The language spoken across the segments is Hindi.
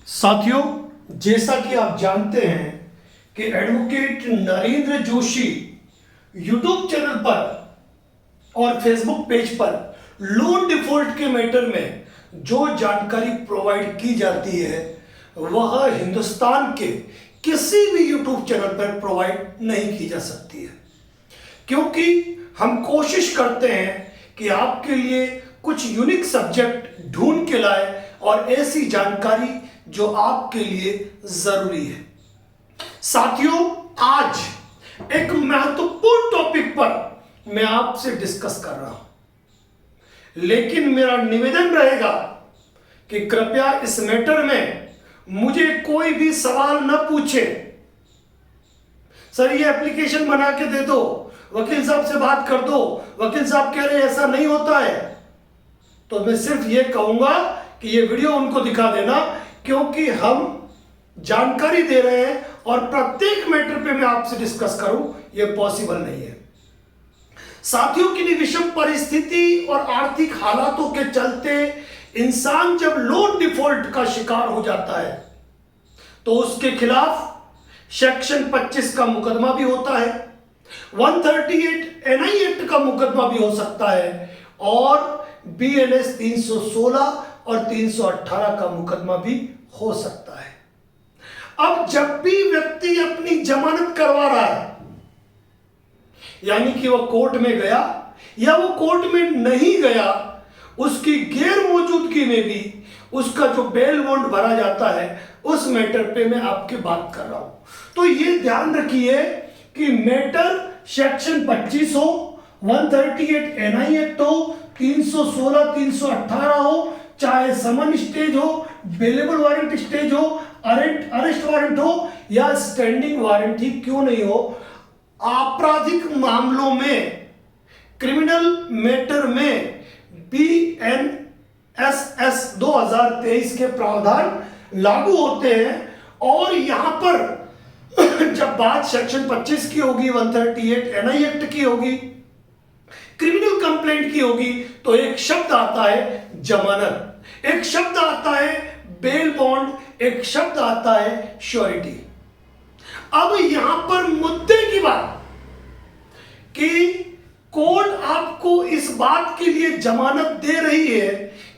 साथियों, जैसा कि आप जानते हैं कि advocate Narendra Joshi YouTube channel पर और फेसबुक पेज पर लोन डिफॉल्ट के मैटर में जो जानकारी प्रोवाइड की जाती है वह हिंदुस्तान के किसी भी यूट्यूब चैनल पर प्रोवाइड नहीं की जा सकती है, क्योंकि हम कोशिश करते हैं कि आपके लिए कुछ यूनिक सब्जेक्ट ढूंढ के लाए और ऐसी जानकारी जो आपके लिए जरूरी है। साथियों, आज एक महत्वपूर्ण टॉपिक पर मैं आपसे डिस्कस कर रहा हूं, लेकिन मेरा निवेदन रहेगा कि कृपया इस मैटर में मुझे कोई भी सवाल न पूछे। सर, ये एप्लीकेशन बना के दे दो, वकील साहब से बात कर दो, वकील साहब कह रहे हैं ऐसा नहीं होता है, तो मैं सिर्फ ये कहूंगा कि ये वीडियो उनको दिखा देना, क्योंकि हम जानकारी दे रहे हैं और प्रत्येक मैटर पे मैं आपसे डिस्कस करूं, ये पॉसिबल नहीं है। साथियों, की विषम परिस्थिति और आर्थिक हालातों के चलते इंसान जब लोन डिफॉल्ट का शिकार हो जाता है तो उसके खिलाफ सेक्शन 25 का मुकदमा भी होता है, 138 एनआई एक्ट का मुकदमा भी हो सकता है और बीएनएस 316 और 318 का मुकदमा भी हो सकता है। अब जब भी व्यक्ति अपनी जमानत करवा रहा है, यानी कि वह कोर्ट में गया या वो कोर्ट में नहीं गया, उसकी गैर मौजूदगी में भी उसका जो बेल बॉन्ड भरा जाता है, उस मैटर पे मैं आपकी बात कर रहा हूं। तो ये ध्यान रखिए कि मैटर सेक्शन 25 हो, 138 एनआई एक्ट हो, 316 318 हो, चाहे समन स्टेज हो, बेलेबल वारंट स्टेज हो, अरेस्ट वारंट हो या स्टैंडिंग वारंट ही क्यों नहीं हो, आपराधिक मामलों में, क्रिमिनल मैटर में बीएनएसएस 2023 के प्रावधान लागू होते हैं। और यहां पर जब बात सेक्शन 25 की होगी, 138 एनआई एक्ट की होगी, क्रिमिनल कंप्लेंट की होगी, तो एक शब्द आता है जमानत, एक शब्द आता है बेल बॉन्ड, एक शब्द आता है श्योरिटी। अब यहां पर मुद्दे की बात कि कोर्ट आपको इस बात के लिए जमानत दे रही है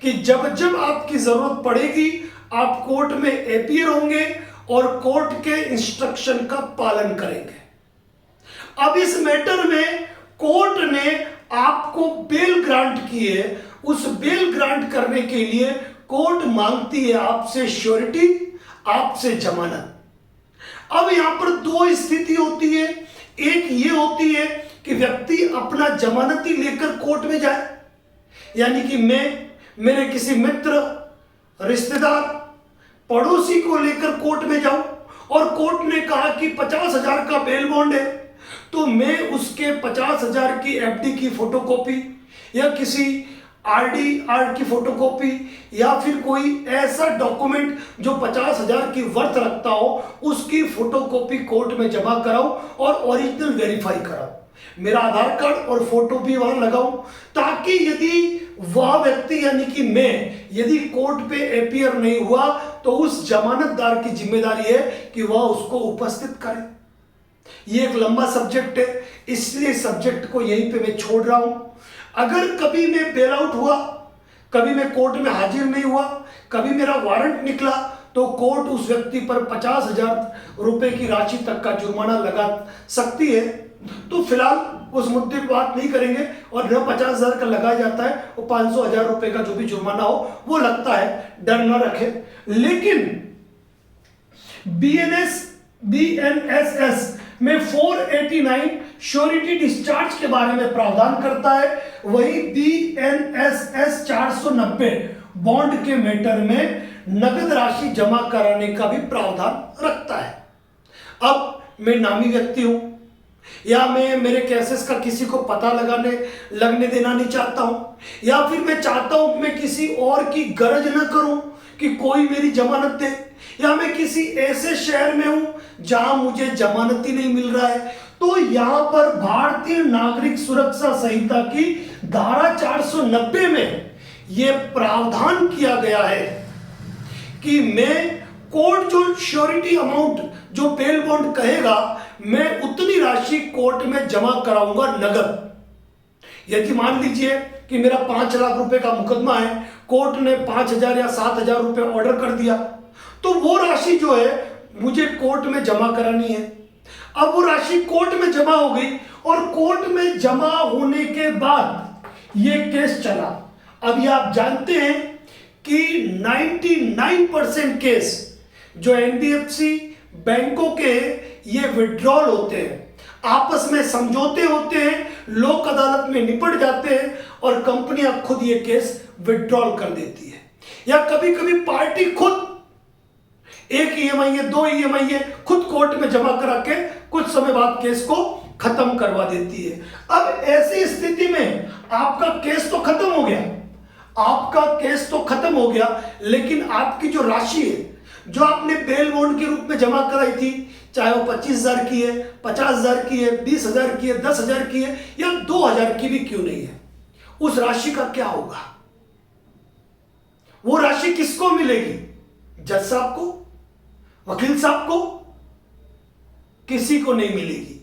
कि जब जब आपकी जरूरत पड़ेगी आप कोर्ट में अपीयर होंगे और कोर्ट के इंस्ट्रक्शन का पालन करेंगे। अब इस मैटर में कोर्ट ने आपको बेल ग्रांट की है, उस बेल ग्रांट करने के लिए कोर्ट मांगती है आपसे श्योरिटी, आपसे जमानत। अब यहां पर दो स्थिति होती है, एक ये होती है कि व्यक्ति अपना जमानती लेकर कोर्ट में जाए, यानी कि मैं मेरे किसी मित्र, रिश्तेदार, पड़ोसी को लेकर कोर्ट में जाऊं और कोर्ट ने कहा कि 50,000 का बेल बॉन्ड है, तो मैं उसके 50,000 की एफडी की फोटोकॉपी या किसी आरडी की फोटोकॉपी या फिर कोई ऐसा डॉक्यूमेंट जो 50,000 की वर्थ रखता हो, उसकी फोटोकॉपी कोर्ट में जमा कराऊं और ओरिजिनल वेरीफाई कराऊं, मेरा आधार कार्ड और फोटो भी वहां लगाऊं, ताकि यदि वह व्यक्ति यानी कि मैं यदि कोर्ट पे अपीयर नहीं हुआ तो उस जमानतदार की जिम्मेदारी है कि वह उसको उपस्थित करे। ये एक लंबा सब्जेक्ट है, इसलिए सब्जेक्ट को यहीं पे मैं छोड़ रहा हूं। अगर कभी मैं बेल आउट हुआ, कभी मैं कोर्ट में हाजिर नहीं हुआ, कभी मेरा वारंट निकला, तो कोर्ट उस व्यक्ति पर 50,000 रुपए की राशि तक का जुर्माना लगा सकती है। तो फिलहाल उस मुद्दे पर बात नहीं करेंगे और न 50,000 का लगाया जाता है, वो 500,000 रुपए का जो भी जुर्माना हो वो लगता है, डर न रखे। लेकिन बीएनएसएस में 489 श्योरिटी डिस्चार्ज के बारे में प्रावधान करता है, वही बीएनएसएस 490 बॉन्ड के मैटर में नगद राशि जमा कराने का भी प्रावधान रखता है। अब मैं नामी व्यक्ति हूं या मैं मेरे केसेस का किसी को पता लगने देना नहीं चाहता हूं, या फिर मैं चाहता हूं कि मैं किसी और की गरज न करूं कि कोई मेरी जमानत दे, या मैं किसी ऐसे शहर में हूं जहां मुझे जमानत ही नहीं मिल रहा है, तो यहां पर भारतीय नागरिक सुरक्षा संहिता की धारा 490 में यह प्रावधान किया गया है कि मैं कोर्ट जो श्योरिटी अमाउंट जो बेल बॉन्ड कहेगा, मैं उतनी राशि कोर्ट में जमा कराऊंगा नगद। यदि मान लीजिए कि मेरा 5 लाख रुपए का मुकदमा है, कोर्ट ने 5,000 या 7,000 रुपए ऑर्डर कर दिया, तो वो राशि जो है मुझे कोर्ट में जमा करानी है। अब वो राशि कोर्ट में जमा हो गई और कोर्ट में जमा होने के बाद ये केस चला। अब ये आप जानते हैं कि 99% केस जो एनबीएफसी बैंकों के ये विड्रॉल होते हैं, आपस में समझौते होते हैं, लोक अदालत में निपट जाते हैं और कंपनियां खुद ये केस विड्रॉल कर देती है। या कभी कभी पार्टी खुद 1 ईएमआई है, 2 ईएमआई है, खुद कोर्ट में जमा करा के कुछ समय बाद केस को खत्म करवा देती है। अब ऐसी स्थिति में आपका केस तो खत्म हो गया, आपका केस तो खत्म हो गया, लेकिन आपकी जो राशि है जो आपने बेल बॉन्ड के रूप में जमा कराई थी, चाहे वो 25,000 की है, 50,000 की है, 20,000 की है, 10,000 की है या 2,000 की भी क्यों नहीं है, उस राशि का क्या होगा? वो राशि किसको मिलेगी? जज साहब को, वकील साहब को? किसी को नहीं मिलेगी।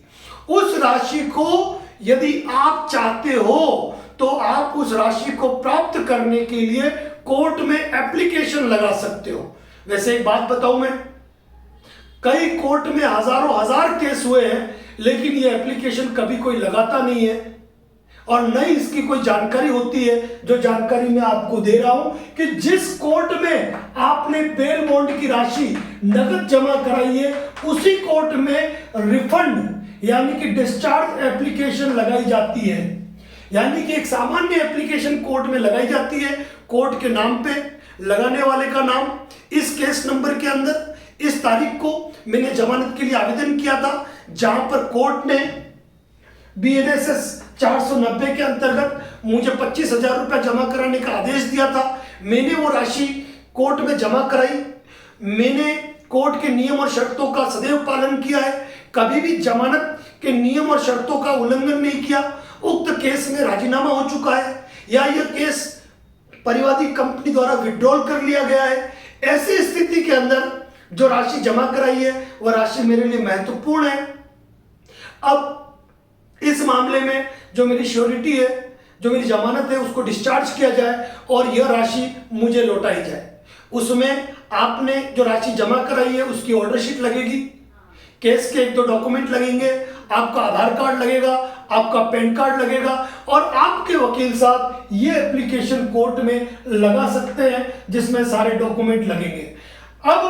उस राशि को यदि आप चाहते हो तो आप उस राशि को प्राप्त करने के लिए कोर्ट में एप्लीकेशन लगा सकते हो। वैसे एक बात बताऊं, मैं कई कोर्ट में हजारों हजार केस हुए हैं, लेकिन ये एप्लीकेशन कभी कोई लगाता नहीं है और न ही इसकी कोई जानकारी होती है। जो जानकारी मैं आपको दे रहा हूं कि जिस कोर्ट में आपने बेल बॉन्ड की राशि नगद जमा कराई है, उसी कोर्ट में रिफंड यानी कि डिस्चार्ज एप्लीकेशन लगाई जाती है। यानी कि एक सामान्य एप्लीकेशन कोर्ट में लगाई जाती है, कोर्ट के नाम पे, लगाने वाले का नाम, इस केस नंबर के अंदर, इस तारीख को मैंने जमानत के लिए आवेदन किया था, जहां पर कोर्ट ने BNSS 490 के अंतर्गत मुझे 25,000 रुपया जमा कराने का आदेश दिया था। मैंने वो राशि कोर्ट में जमा कराई। मैंने कोर्ट के नियम और शर्तों का सदैव पालन किया है, कभी भी जमानत के नियम और शर्तों का उल्लंघन नहीं किया। उक्त केस में राजीनामा हो चुका है या यह केस परिवादी कंपनी द्वारा विड्रॉल कर लिया गया है। ऐसी स्थिति के अंदर जो राशि जमा कराई है वह राशि मेरे लिए महत्वपूर्ण है। अब इस मामले में जो मेरी श्योरिटी है, जो मेरी जमानत है, उसको डिस्चार्ज किया जाए और यह राशि मुझे लौटाई जाए। उसमें आपने जो राशि जमा कराई है उसकी ऑर्डर शीट लगेगी, केस के 1-2 डॉक्यूमेंट लगेंगे, आपका आधार कार्ड लगेगा, आपका पैन कार्ड लगेगा और आपके वकील साहब ये एप्लीकेशन कोर्ट में लगा सकते हैं जिसमें सारे डॉक्यूमेंट लगेंगे। अब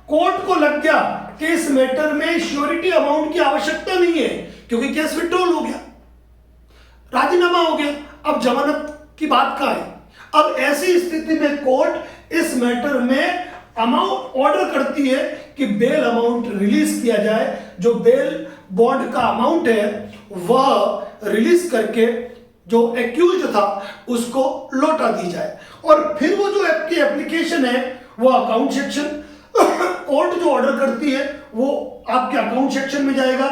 कोर्ट को लग गया कि इस मैटर में श्योरिटी अमाउंट की आवश्यकता नहीं है क्योंकि केस विड्रॉल हो गया, राजीनामा हो गया, अब जमानत की बात का है। अब ऐसी स्थिति में कोर्ट इस मैटर में अमाउंट ऑर्डर करती है कि बेल अमाउंट रिलीज किया जाए। जो बेल बॉन्ड का अमाउंट है वह रिलीज करके जो एक्यूज्ड था उसको लौटा दी जाए और फिर वो जो आपकी एप्लीकेशन है वो अकाउंट सेक्शन, कोर्ट जो ऑर्डर करती है वो आपके अकाउंट सेक्शन में जाएगा।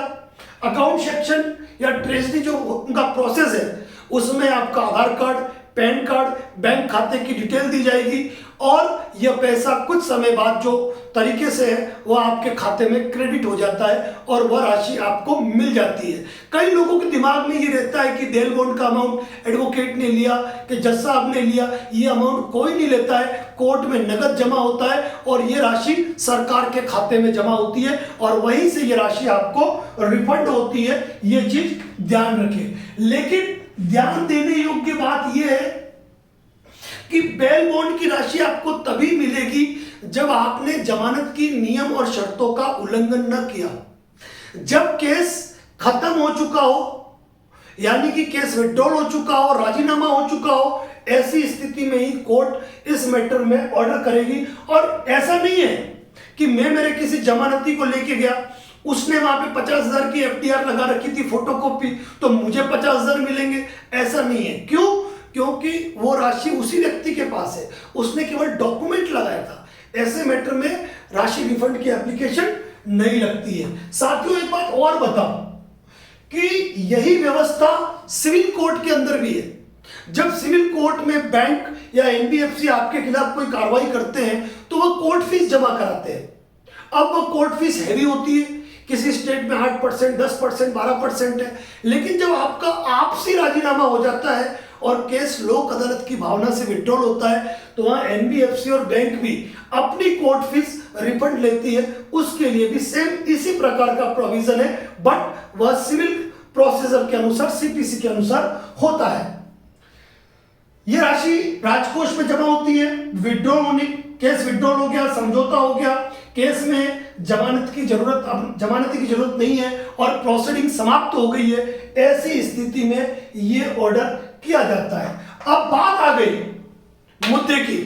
अकाउंट सेक्शन या ट्रेजरी जो उनका प्रोसेस है उसमें आपका आधार कार्ड, पैन कार्ड, बैंक खाते की डिटेल दी जाएगी और यह पैसा कुछ समय बाद जो तरीके से है वह आपके खाते में क्रेडिट हो जाता है और वह राशि आपको मिल जाती है। कई लोगों के दिमाग में ये रहता है कि बेल बॉन्ड का अमाउंट एडवोकेट ने लिया कि जज साहब ने लिया, ये अमाउंट कोई नहीं लेता है, कोर्ट में नगद जमा होता है और ये राशि सरकार के खाते में जमा होती है और वहीं से ये राशि आपको रिफंड होती है। ये चीज ध्यान रखें। लेकिन ध्यान देने योग्य बात यह है कि बेल बॉन्ड की राशि आपको तभी मिलेगी जब आपने जमानत की नियम और शर्तों का उल्लंघन न किया, जब केस खत्म हो चुका हो, यानी कि केस विड्रॉल हो चुका हो, राजीनामा हो चुका हो। ऐसी स्थिति में ही कोर्ट इस मैटर में ऑर्डर करेगी। और ऐसा नहीं है कि मैं मेरे किसी जमानती को लेके गया, उसने वहां पे 50,000 की FDR लगा रखी थी फोटोकॉपी, तो मुझे 50,000 मिलेंगे, ऐसा नहीं है। क्यों? क्योंकि वो राशि उसी व्यक्ति के पास है, उसने केवल डॉक्यूमेंट लगाया था। ऐसे मैटर में राशि रिफंड की एप्लीकेशन नहीं लगती है। साथियों एक बात और बताऊं कि यही व्यवस्था सिविल कोर्ट के अंदर भी है। जब सिविल कोर्ट में बैंक या NBFC आपके खिलाफ कोई कार्रवाई करते हैं तो वह कोर्ट फीस जमा कराते हैं। अब वो कोर्ट फीस हैवी होती है, किसी स्टेट में 8%, 10%, 12% है, लेकिन जब आपका आपसी राजीनामा हो जाता है और केस लोक अदालत की भावना से विड्रॉल होता है, तो वहां एनबीएफसी और बैंक भी अपनी कोर्ट फीस रिफंड लेती है। उसके लिए भी सेम इसी प्रकार का प्रोविजन है, बट वह सिविल प्रोसीजर के अनुसार, सीपीसी के अनुसार होता है। यह राशि राजकोष में जमा होती है। विड्रॉल होने, केस विड्रॉल हो गया, समझौता हो गया, केस में जमानती की जरूरत नहीं है और प्रोसीडिंग समाप्त हो गई है, ऐसी स्थिति में यह ऑर्डर किया जाता है। अब बात आ गई मुद्दे की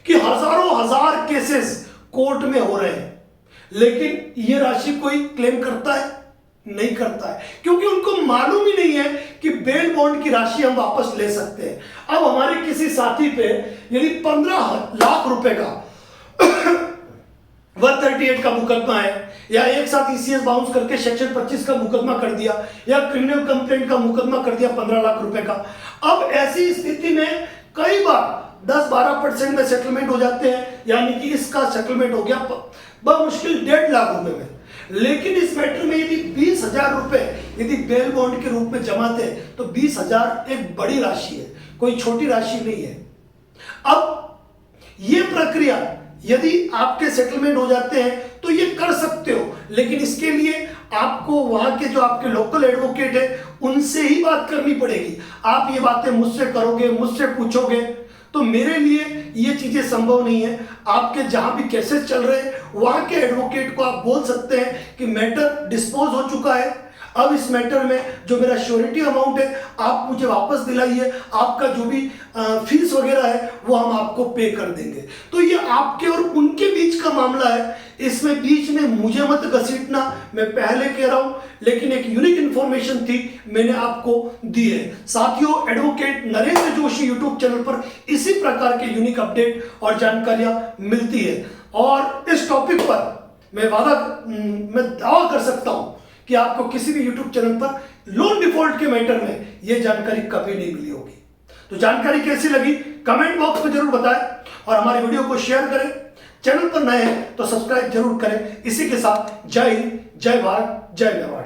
कि हजारों हजार केसेस कोर्ट में हो रहे हैं, लेकिन यह राशि कोई क्लेम करता है? नहीं करता है, क्योंकि उनको मालूम ही नहीं है कि बेल बॉन्ड की राशि हम वापस ले सकते हैं। अब हमारे किसी साथी पे यदि 15 लाख रुपए का 138 का मुकदमा है, या एक साथ ईसीएस बाउंस करके सेक्शन 25 का मुकदमा कर दिया, या क्रिमिनल कंप्लेंट का मुकदमा कर दिया 15 लाख रुपए का। अब ऐसी स्थिति में कई बार 10-12% में सेटलमेंट हो जाते हैं, यानी कि इसका सेटलमेंट हो गया बमुश्किल 1.5 लाख रुपए में। लेकिन इस मैटर में यदि 20,000 रुपए यदि बेल बॉन्ड के रूप में जमा थे, तो 20,000 एक बड़ी राशि है, कोई छोटी राशि नहीं है। अब यह प्रक्रिया यदि आपके सेटलमेंट हो जाते हैं तो ये कर सकते हो, लेकिन इसके लिए आपको वहां के जो आपके लोकल एडवोकेट है उनसे ही बात करनी पड़ेगी। आप ये बातें मुझसे करोगे, मुझसे पूछोगे, तो मेरे लिए ये चीजें संभव नहीं है। आपके जहां भी केसेस चल रहे हैं वहां के एडवोकेट को आप बोल सकते हैं कि मैटर डिस्पोज हो चुका है, अब इस मैटर में जो मेरा श्योरिटी अमाउंट है आप मुझे वापस दिलाइए, आपका जो भी फीस वगैरह है वो हम आपको पे कर देंगे। तो ये आपके और उनके बीच का मामला है, इसमें बीच में मुझे मत घसीटना, मैं पहले कह रहा हूं, लेकिन एक यूनिक इंफॉर्मेशन थी, मैंने आपको दी है। साथियों, advocate Narendra Joshi YouTube channel पर इसी प्रकार के यूनिक अपडेट और जानकारियां मिलती है, और इस टॉपिक पर मैं दावा कर सकता हूं कि आपको किसी भी YouTube चैनल पर लोन डिफॉल्ट के मैटर में यह जानकारी कभी नहीं मिली होगी। तो जानकारी कैसी लगी कमेंट बॉक्स में जरूर बताएं, और हमारे वीडियो को शेयर करें। चैनल पर नए हैं तो सब्सक्राइब जरूर करें। इसी के साथ जय हिंद, जय भारत, जय मेवाड़।